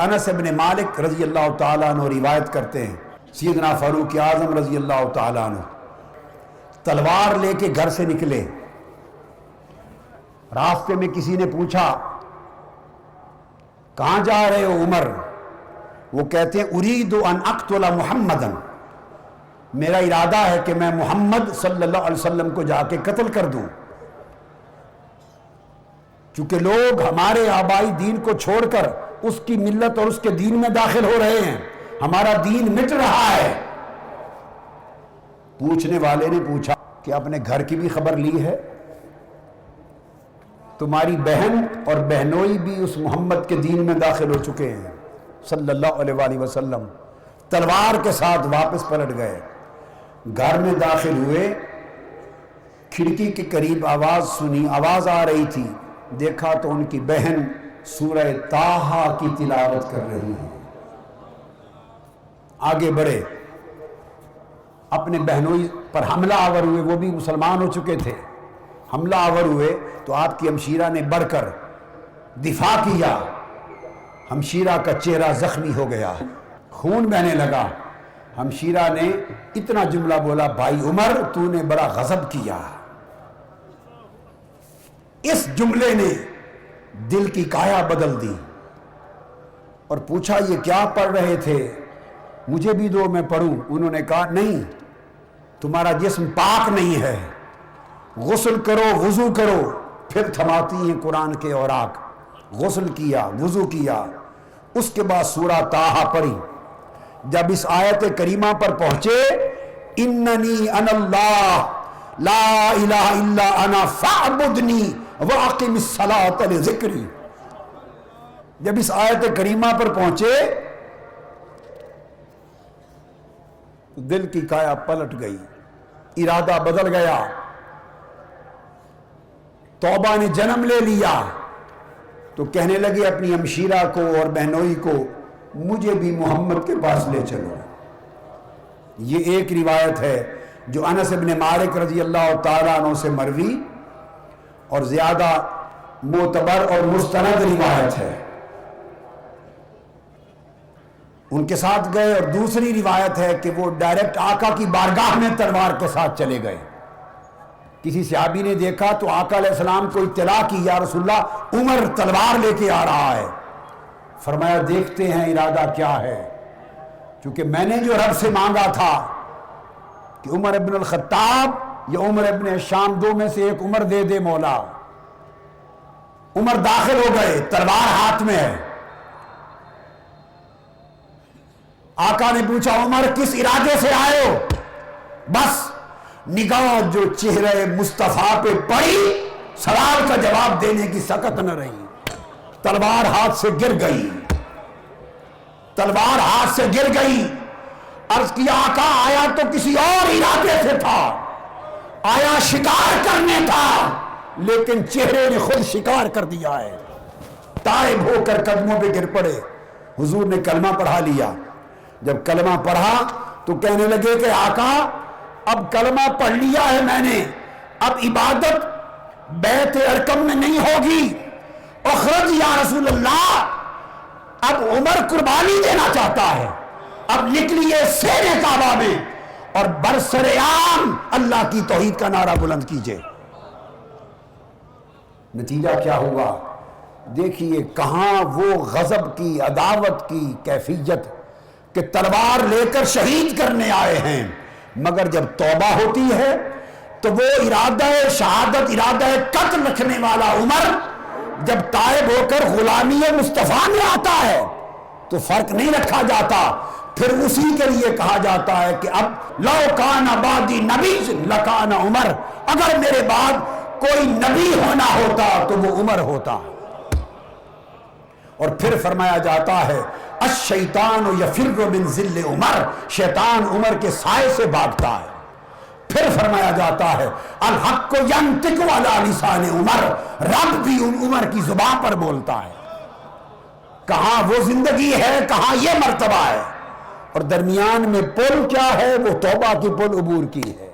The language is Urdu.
انس بن مالک رضی اللہ تعالیٰ عنہ روایت کرتے ہیں، سیدنا فاروق اعظم رضی اللہ تعالیٰ عنہ تلوار لے کے گھر سے نکلے۔ راستے میں کسی نے پوچھا کہاں جا رہے ہو عمر؟ وہ کہتے ہیں ارید ان اقتل محمدن، میرا ارادہ ہے کہ میں محمد صلی اللہ علیہ وسلم کو جا کے قتل کر دوں، چونکہ لوگ ہمارے آبائی دین کو چھوڑ کر اس کی ملت اور اس کے دین میں داخل ہو رہے ہیں، ہمارا دین مٹ رہا ہے۔ پوچھنے والے نے پوچھا کہ اپنے گھر کی بھی خبر لی ہے؟ تمہاری بہن اور بہنوئی بھی اس محمد کے دین میں داخل ہو چکے ہیں صلی اللہ علیہ وآلہ وسلم۔ تلوار کے ساتھ واپس پلٹ گئے، گھر میں داخل ہوئے، کھڑکی کے قریب آواز سنی، آواز آ رہی تھی، دیکھا تو ان کی بہن سورہ طٰہٰ کی تلاوت کر رہی ہے۔ آگے بڑھے، اپنے بہنوئی پر حملہ آور ہوئے، وہ بھی مسلمان ہو چکے تھے، حملہ آور ہوئے تو آپ کی ہمشیرہ نے بڑھ کر دفاع کیا، ہمشیرہ کا چہرہ زخمی ہو گیا، خون بہنے لگا۔ ہمشیرہ نے اتنا جملہ بولا، بھائی عمر تو نے بڑا غضب کیا۔ اس جملے نے دل کی کایا بدل دی، اور پوچھا یہ کیا پڑھ رہے تھے؟ مجھے بھی دو میں پڑھوں۔ انہوں نے کہا نہیں، تمہارا جسم پاک نہیں ہے، غسل کرو، وضو کرو۔ پھر تھماتی ہیں قرآن کے اوراق، غسل کیا، وضو کیا، اس کے بعد سورہ طٰہٰ پڑھی۔ جب اس آیت کریمہ پر پہنچے، اننی انا اللہ لا الہ الا انا فاعبدنی واقم الصلاۃ لذکری، جب اس آیت کریمہ پر پہنچے تو دل کی کایا پلٹ گئی، ارادہ بدل گیا، توبہ نے جنم لے لیا۔ تو کہنے لگے اپنی ہمشیرہ کو اور بہنوئی کو، مجھے بھی محمد کے پاس لے چلو۔ یہ ایک روایت ہے جو انس بن مالک رضی اللہ تعالیٰ عنہ سے مروی اور زیادہ معتبر اور مستند روایت ہے، ان کے ساتھ گئے۔ اور دوسری روایت ہے کہ وہ ڈائریکٹ آقا کی بارگاہ میں تلوار کے ساتھ چلے گئے۔ کسی صحابی نے دیکھا تو آقا علیہ السلام کو اطلاع کی، یا رسول اللہ عمر تلوار لے کے آ رہا ہے۔ فرمایا دیکھتے ہیں ارادہ کیا ہے، چونکہ میں نے جو رب سے مانگا تھا کہ عمر ابن الخطاب یا عمر ابن شام، دو میں سے ایک عمر دے دے مولا۔ عمر داخل ہو گئے، تلوار ہاتھ میں ہے۔ آقا نے پوچھا عمر کس ارادے سے آئے ہو؟ بس نگاہ جو چہرے مصطفیٰ پہ پڑی، سوال کا جواب دینے کی سکت نہ رہی، تلوار ہاتھ سے گر گئی، تلوار ہاتھ سے گر گئی۔ عرض کیا آقا آیا تو کسی اور ارادے سے تھا، آیا شکار کرنے تھا، لیکن چہرے نے خود شکار کر دیا ہے۔ تائب ہو کر قدموں پہ گر پڑے، حضور نے کلمہ پڑھا لیا۔ جب کلمہ پڑھا تو کہنے لگے کہ آقا اب کلمہ پڑھ لیا ہے میں نے، اب عبادت بیت ارکم میں نہیں ہوگی، اخرج یا رسول اللہ۔ اب عمر قربانی دینا چاہتا ہے، اب نکلیے سینے کعبہ میں اور برسرعام اللہ کی توحید کا نعرہ بلند کیجئے۔ نتیجہ کیا ہوا؟ دیکھیے کہاں وہ غضب کی، عداوت کی کیفیت کہ تلوار لے کر شہید کرنے آئے ہیں، مگر جب توبہ ہوتی ہے تو وہ ارادہ شہادت، ارادہ قتل رکھنے والا عمر جب تائب ہو کر غلامی مصطفیٰ میں آتا ہے تو فرق نہیں رکھا جاتا، پھر اسی کے لیے کہا جاتا ہے کہ اب لو کان بعدی نبی لکان عمر، اگر میرے بعد کوئی نبی ہونا ہوتا تو وہ عمر ہوتا۔ اور پھر فرمایا جاتا ہے الشیطان یفر من ظل عمر، شیطان عمر کے سائے سے بھاگتا ہے۔ پھر فرمایا جاتا ہے الحق ینطق علی لسان عمر، رب بھی عمر کی زبان پر بولتا ہے۔ کہاں وہ زندگی ہے، کہاں یہ مرتبہ ہے، اور درمیان میں پل کیا ہے؟ وہ توبہ کی پل عبور کی ہے۔